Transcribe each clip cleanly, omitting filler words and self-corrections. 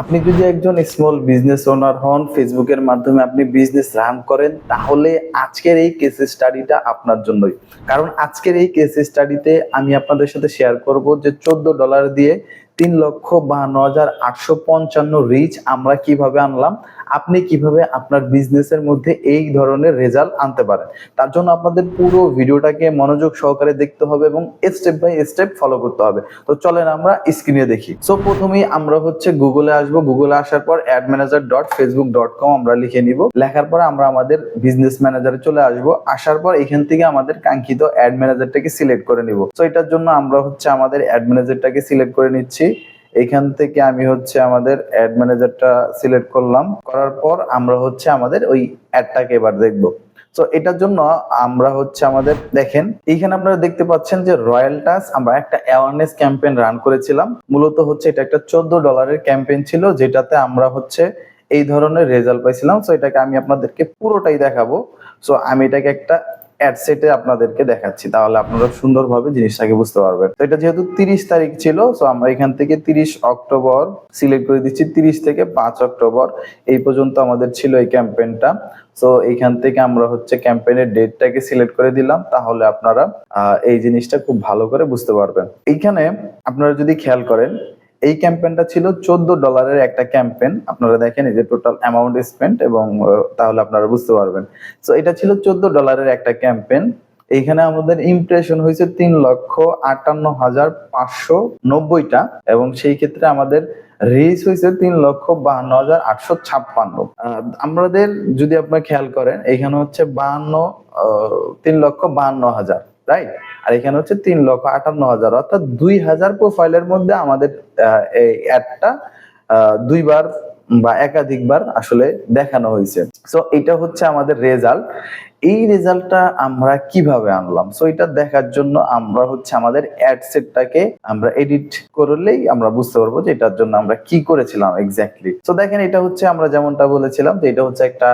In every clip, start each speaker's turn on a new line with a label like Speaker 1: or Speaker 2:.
Speaker 1: আপনি যদি একজন স্মল বিজনেস ওনার হন, ফেসবুকের মাধ্যমে আপনি বিজনেস রান করেন, তাহলে আজকের এই কেস স্টাডিটা আপনার জন্যই। কারণ আজকের এই কেস স্টাডিতে আমি আপনাদের সাথে শেয়ার করব যে $14 দিয়ে 3,52,855 রিচ আমরা কিভাবে আনলাম, আপনি কিভাবে আপনার বিজনেসের মধ্যে এই ধরনের রেজাল্ট আনতে পারেন। তার জন্য আপনাদের পুরো ভিডিওটাকে মনোযোগ সহকারে দেখতে হবে এবং স্টেপ বাই স্টেপ ফলো করতে হবে। তো চলেন আমরা স্ক্রিনে দেখি। সো প্রথমেই আমরা হচ্ছে গুগলে আসবো। গুগলে আসার পর admanager.facebook.com আমরা লিখে নিব। লেখার পর আমরা আমাদের বিজনেস ম্যানেজারে চলে আসবো। আসার পর এখান থেকে আমাদের কাঙ্ক্ষিত অ্যাড ম্যানেজারটাকে সিলেক্ট করে নিব। সো এটার জন্য আমরা হচ্ছে আমাদের অ্যাড ম্যানেজারটাকে সিলেক্ট করে নিচ্ছি। এখান থেকে আমি হচ্ছে আমাদের অ্যাড ম্যানেজারটা সিলেক্ট করলাম। করার পর আমরা হচ্ছে আমাদের ওই অ্যাডটাকে এবার দেখবো। তো এটার জন্য আমরা হচ্ছে আমাদের দেখেন এইখানে আপনারা দেখতে পাচ্ছেন যে রয়্যাল টাচ আমরা একটা অ্যাওয়ারনেস ক্যাম্পেইন রান করেছিলাম। মূলত হচ্ছে এটা একটা $14 ক্যাম্পেইন ছিল, যেটাতে আমরা হচ্ছে এই ধরনের রেজাল্ট পাইছিলাম। সো এটাকে আমি আপনাদেরকে পুরোটাই দেখাবো। সো আমি এটাকে একটা অ্যাড সেটে আপনাদেরকে দেখাচ্ছি, তাহলে আপনারা সুন্দরভাবে জিনিসটাকে বুঝতে পারবেন। তো এটা যেহেতু 30 তারিখ ছিল, সো আমরা এখান থেকে 30 অক্টোবর সিলেক্ট করে দিচ্ছি। 30 থেকে 5 অক্টোবর এই পর্যন্ত আমাদের ছিল এই ক্যাম্পেইনটা। সো এইখান থেকে আমরা হচ্ছে ক্যাম্পেইনের ডেটটাকে সিলেক্ট করে দিলাম, তাহলে আপনারা এই জিনিসটা খুব ভালো করে বুঝতে পারবেন। এইখানে আপনারা যদি খেয়াল করেন, এই ক্যাম্পেইনটা ছিল $14 একটা ক্যাম্পেইন। আপনারা দেখেন এই যে টোটাল অ্যামাউন্ট স্পেন্ট, এবং তাহলে আপনারা বুঝতে পারবেন। সো এটা ছিল $14 একটা ক্যাম্পেইন। এইখানে আমাদের ইমপ্রেশন হয়েছে 3,58,590টা, এবং সেই ক্ষেত্রে আমাদের রিচ হয়েছে 3,52,856। আমাদের যদি আপনারা খেয়াল করেন, এখানে হচ্ছে 3,52,000, রাইট? আর এখানে হচ্ছে 3,58,000, অর্থাৎ 2,000 প্রোফাইলের মধ্যে আমাদের এই অ্যাডটা দুইবার বা একাধিকবার আসলে দেখানো হয়েছে। সো এটা হচ্ছে আমাদের রেজাল্ট। এই রেজাল্টটা আমরা কিভাবে আনলাম, সো এটা দেখার জন্য আমরা হচ্ছে আমাদের অ্যাড সেটটাকে আমরা এডিট করলেই আমরা বুঝতে পারবো যে এটার জন্য আমরা কি করেছিলাম এক্স্যাক্টলি। সো দেখেন, এটা হচ্ছে আমরা যেমনটা বলেছিলাম যে এটা হচ্ছে একটা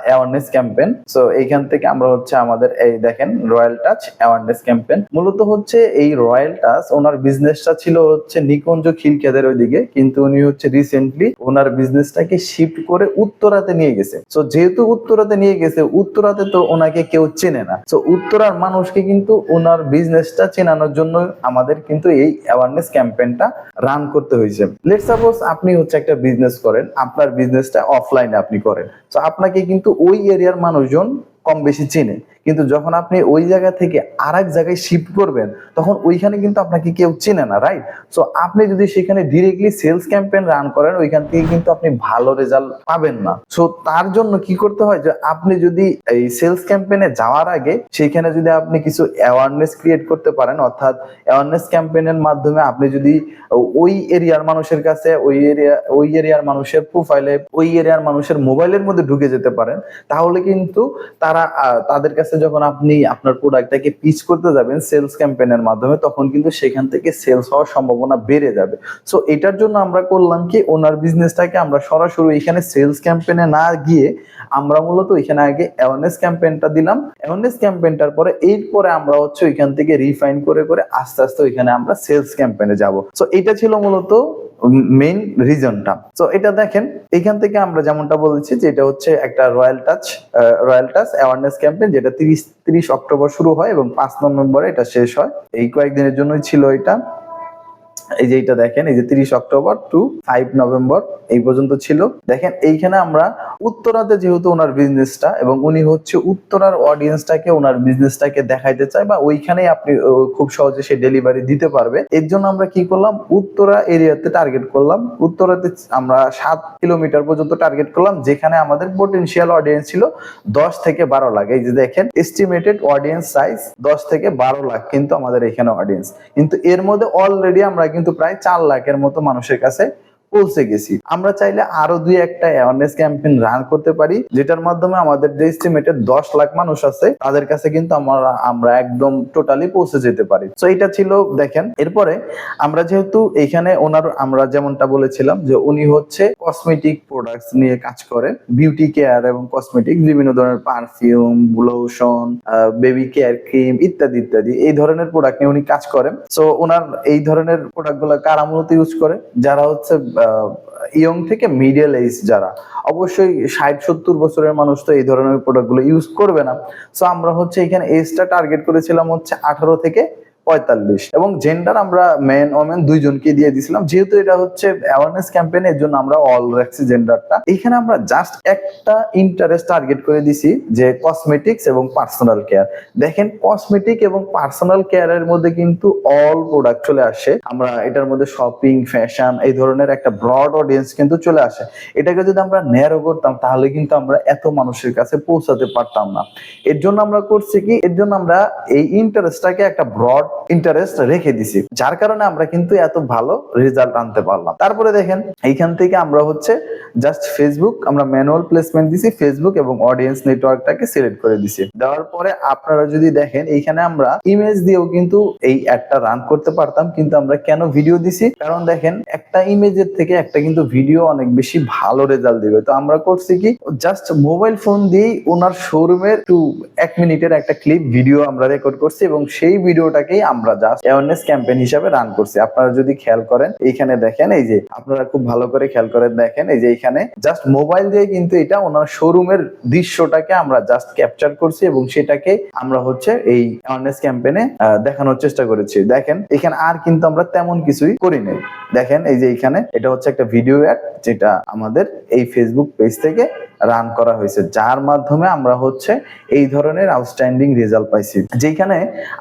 Speaker 1: অ্যাওয়ারনেস ক্যাম্পেইন। সো এইখান থেকে আমরা হচ্ছে আমাদের এই দেখেন রয়্যাল টাচ অ্যাওয়ারনেস ক্যাম্পেইন। মূলত হচ্ছে এই রয়্যাল টাচ ওনার বিজনেসটা ছিল হচ্ছে নিকুঞ্জ খিলক্ষেতের ওইদিকে, কিন্তু উনি হচ্ছে রিসেন্টলি ওনার বিজনেসটাকে শিফট করে উত্তরাতে নিয়ে গেছে। সো যেহেতু উত্তরাতে নিয়ে গেছে, উত্তরাতে তো ওনাকে কেউ চেনে না। সো উত্তরার মানুষকে কিন্তু ওনার বিজনেসটা চেনানোর জন্য আমাদের কিন্তু এই অ্যাওয়ারনেস ক্যাম্পেইনটা রান করতে হয়েছে। লেটস সাপোজ আপনি হচ্ছে একটা বিজনেস করেন, আপনার বিজনেসটা অফলাইনে আপনি করেন। সো আপনাকে কিন্তু ওই এরিয়ার মানুষজন কম বেশি চেনে, কিন্তু যখন আপনি ওই জায়গা থেকে আরেক জায়গায় শিফট করবেন, তখন ওইখানে কিন্তু আপনাকে কেউ চেনে না, রাইট? সো আপনি যদি সেখানে ডিরেক্টলি সেলস ক্যাম্পেইন রান করেন, ওইখান থেকে কিন্তু আপনি ভালো রেজাল্ট পাবেন না। সো তার জন্য কি করতে হয়, যে আপনি যদি এই সেলস ক্যাম্পেইনে যাওয়ার আগে সেইখানে যদি আপনি কিছু অ্যাওয়ারনেস ক্রিয়েট করতে পারেন, অর্থাৎ অ্যাওয়ারনেস ক্যাম্পেইনের মাধ্যমে আপনি যদি ওই এরিয়ার মানুষের কাছে, ওই এরিয়ার মানুষের প্রোফাইলে, ওই এরিয়ার মানুষের মোবাইলের মধ্যে ঢুকে যেতে পারেন, তাহলে কিন্তু তাদের কাছে যখন আপনি আপনার প্রোডাক্টটাকে পিচ করতে যাবেন সেলস ক্যাম্পেইনের মাধ্যমে, তখন কিন্তু সেখান থেকে সেলস হওয়ার সম্ভাবনা বেড়ে যাবে। সো এটার জন্য আমরা করলাম কি, ওনার বিজনেসটাকে আমরা সরাসরি এখানে সেলস ক্যাম্পেইনে না গিয়ে আমরা মূলত এখানে আগে অ্যাওয়ারনেস ক্যাম্পেইনটা দিলাম। অ্যাওয়ারনেস ক্যাম্পেইনটার পরে এরপরে আমরা হচ্ছে ওইখান থেকে রিফাইন করে করে আস্তে আস্তে ওইখানে আমরা সেলস ক্যাম্পেইনে যাব। সো এটা ছিল মূলত মেইন রিজনটা। সো এটা দেখেন, এখান থেকে আমরা যেমনটা বলেছি যে এটা হচ্ছে একটা রয়্যাল টাচ অ্যাওয়ারনেস ক্যাম্পেইন, যেটা 30 অক্টোবর শুরু হয় এবং 5 নভেম্বরে এটা শেষ হয়। এই কয়েকদিনের জন্যই ছিল এটা। এই যে এটা দেখেন, এই যে 30 অক্টোবর টু 5 নভেম্বর এই পর্যন্ত ছিল। দেখেন এইখানে আমরা উত্তরাতে যেহেতু ওনার বিজনেসটা, এবং উনি হচ্ছে উত্তরার অডিয়েন্সটাকে ওনার বিজনেসটাকে দেখাইতে চায়, বা ওইখানেই আপনি খুব সহজে সে ডেলিভারি দিতে পারবে। এর জন্য আমরা কি করলাম, উত্তরা এরিয়াতে টার্গেট করলাম। উত্তরাতে আমরা 7 কিলোমিটার পর্যন্ত টার্গেট করলাম, যেখানে আমাদের পটেনশিয়াল অডিয়েন্স ছিল 10 থেকে 12 লাখ। এই যে দেখেন, এস্টিমেটেড অডিয়েন্স সাইজ 10 থেকে 12 লাখ কিন্তু আমাদের এখানে অডিয়েন্স, কিন্তু এর মধ্যে অলরেডি আমরা কিন্তু প্রায় 4 লাখের মতো মানুষের কাছে পৌঁছে গেছি। আমরা চাইলে আরো 2-1টা অ্যাওয়ারনেস ক্যাম্পেইন রান করতে পারি, যেটার মাধ্যমে আমাদের যে এস্টিমেটেড 10 লাখ মানুষ আছে তাদের কাছে কিন্তু আমরা একদম টোটালি পৌঁছে যেতে পারি। সো এটা ছিল দেখেন। এরপরে আমরা যেহেতু এখানে আমরা যেমনটা বলেছিলাম যে উনি হচ্ছে কসমেটিক প্রোডাক্টস নিয়ে কাজ করে, বিউটি কেয়ার এবং কসমেটিক, বিভিন্ন ধরনের perfume, lotion, baby care cream ইত্যাদি ইত্যাদি এই ধরনের প্রোডাক্ট নিয়ে উনি কাজ করেন। সো ওনার এই ধরনের প্রোডাক্ট গুলো কারা মূলত ইউজ করে, যারা হচ্ছে ইয়ং থেকে মিডল এজ যারা, অবশ্যই 60-70 বছরের মানুষ তো এই ধরনের প্রোডাক্টগুলো ইউজ করবে না। সো আমরা হচ্ছে এখানে এজটা টার্গেট করেছিলাম হচ্ছে 18 থেকে 45, এবং জেন্ডার আমরা মেন ওমেন দুইজনকে দিয়ে দিছিলাম, যেহেতু এটা হচ্ছে অ্যাওয়ারনেস ক্যাম্পেইন, এর জন্য আমরা অল রাখছি জেন্ডারটা। এখানে আমরা জাস্ট একটা ইন্টারেস্ট টার্গেট করে দিছি, যে কসমেটিক্স এবং পার্সোনাল কেয়ার। দেখেন কসমেটিক এবং পার্সোনাল কেয়ারের মধ্যে কিন্তু অল প্রোডাক্ট চলে আসে। আমরা এটার মধ্যে শপিং, ফ্যাশন, এই ধরনের একটা ব্রড অডিয়েন্স কিন্তু চলে আসে। এটাকে যদি আমরা ন্যারো করতাম তাহলে কিন্তু আমরা এত মানুষের কাছে পৌঁছাতে পারতাম না। এর জন্য আমরা করছি কি, এর জন্য আমরা এই ইন্টারেস্টটাকে একটা ব্রড ইন্টারেস্ট রেখে দিছি, যার কারণে আমরা কিন্তু এত ভালো রেজাল্ট আনতে পারলাম। তারপরে দেখেন এইখান থেকে আমরা হচ্ছে জাস্ট ফেসবুক, আমরা ম্যানুয়াল প্লেসমেন্ট দিছি ফেসবুক এবং অডিয়েন্স নেটওয়ার্কটাকে সিলেক্ট করে দিছি। দেওয়ার পরে আপনারা যদি দেখেন এইখানে আমরা ইমেজ দিয়েও কিন্তু এই অ্যাডটা রান করতে পারতাম, কিন্তু আমরা কেন ভিডিও দিছি, কারণ দেখেন একটা ইমেজের থেকে একটা কিন্তু ভিডিও অনেক বেশি ভালো রেজাল্ট দিবে। তো আমরা করছি কি, জাস্ট মোবাইল ফোন দিয়েই ওনার শোরুমের 1 মিনিটের একটা ক্লিপ ভিডিও আমরা রেকর্ড করছি, এবং সেই ভিডিওটাকেই আমরা জাস্ট অ্যাওয়ারনেস ক্যাম্পেইন হিসেবে রান করছি। আপনারা যদি খেয়াল করেন এইখানে দেখেন, এই যে আপনারা খুব ভালো করে খেয়াল করে দেখেন, এই যে এখানে জাস্ট মোবাইল দিয়ে কিন্তু এটা ওনার শোরুমের দৃশ্যটাকে আমরা জাস্ট ক্যাপচার করছি, এবং সেটাকে আমরা হচ্ছে এই অ্যাওয়ারনেস ক্যাম্পেইনে দেখানোর চেষ্টা করেছি। দেখেন এখানে আর কিন্তু আমরা তেমন কিছুই করি নাই। দেখেন এই যে এখানে এটা হচ্ছে একটা ভিডিও অ্যাড, যেটা আমাদের এই ফেসবুক পেজ থেকে রান করা হয়েছে, যার মাধ্যমে আমরা হচ্ছে এই ধরনের আউটস্ট্যান্ডিং রেজাল্ট পাইছি। যেখানে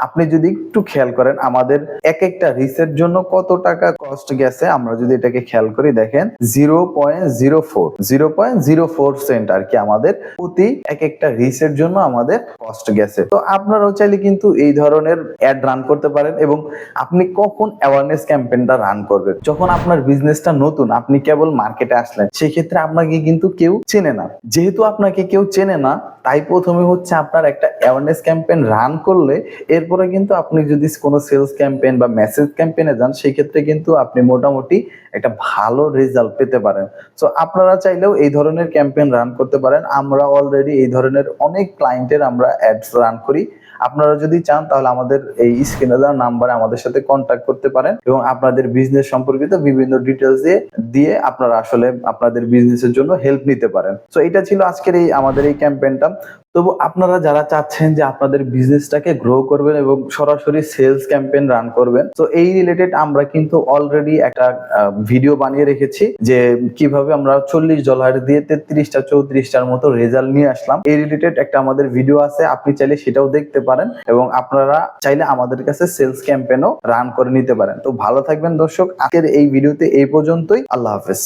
Speaker 1: আপনি যদি একটু খেয়াল করেন আমাদের এক একটা রিচের জন্য কত টাকা কস্ট গেছে, আমরা যদি এটাকে খেয়াল করি, দেখেন 0.04 সেন্ট আর কি আমাদের প্রতি এক একটা রিচের জন্য আমাদের কস্ট গেছে। তো আপনারাও চাইলে কিন্তু এই ধরনের অ্যাড রান করতে পারেন। এবং আপনি কখন অ্যাওয়ারনেস ক্যাম্পেইনটা রান করবেন, যখন আপনার বিজনেসটা নতুন, আপনি কেবল মার্কেটে আসলেন, সেক্ষেত্রে আপনাকে কিন্তু কেউ চেনে না। যেহেতু আপনাকে কেউ চেনে না, তাই প্রথমে হচ্ছে আপনার একটা অ্যাওয়ারনেস ক্যাম্পেইন রান করলে এরপরে কিন্তু আপনি যদি কোনো সেলস ক্যাম্পেইন বা মেসেজ ক্যাম্পেইনে যান, সেই ক্ষেত্রে কিন্তু আপনি মোটামুটি একটা ভালো রেজাল্ট পেতে পারেন। সো আপনারা চাইলেও এই ধরনের ক্যাম্পেইন রান করতে পারেন। আমরা অলরেডি এই ধরনের অনেক ক্লায়েন্টের আমরা অ্যাডস রান করি। আপনারা যদি চান তাহলে আমাদের এই স্ক্রিনে দেওয়া নাম্বারে আমাদের সাথে কন্ট্যাক্ট করতে পারেন, এবং আপনাদের বিজনেস সম্পর্কিত বিভিন্ন ডিটেলস দিয়ে আপনারা আসলে আপনাদের বিজনেসের জন্য হেল্প নিতে পারেন। সো এটা ছিল আজকের আমাদের এই ক্যাম্পেইনটা। তবু আপনারা যারা চাচ্ছেন যে আপনাদের বিজনেসটাকে গ্রো করবেন এবং সরাসরি সেলস ক্যাম্পেইন রান করবেন, তো এই রিলেটেড আমরা কিন্তু অলরেডি একটা ভিডিও বানিয়ে রেখেছি, যে কিভাবে আমরা $40 দিয়ে 33-34টার মতো রেজাল্ট নিয়ে আসলাম। এই রিলেটেড একটা আমাদের ভিডিও আছে, আপনি চাইলে সেটাও দেখতে পারেন, এবং আপনারা চাইলে আমাদের কাছে সেলস ক্যাম্পেইনও রান করে নিতে পারেন। তো ভালো থাকবেন দর্শক, আজকের এই ভিডিওতে এই পর্যন্তই। আল্লাহ হাফেজ।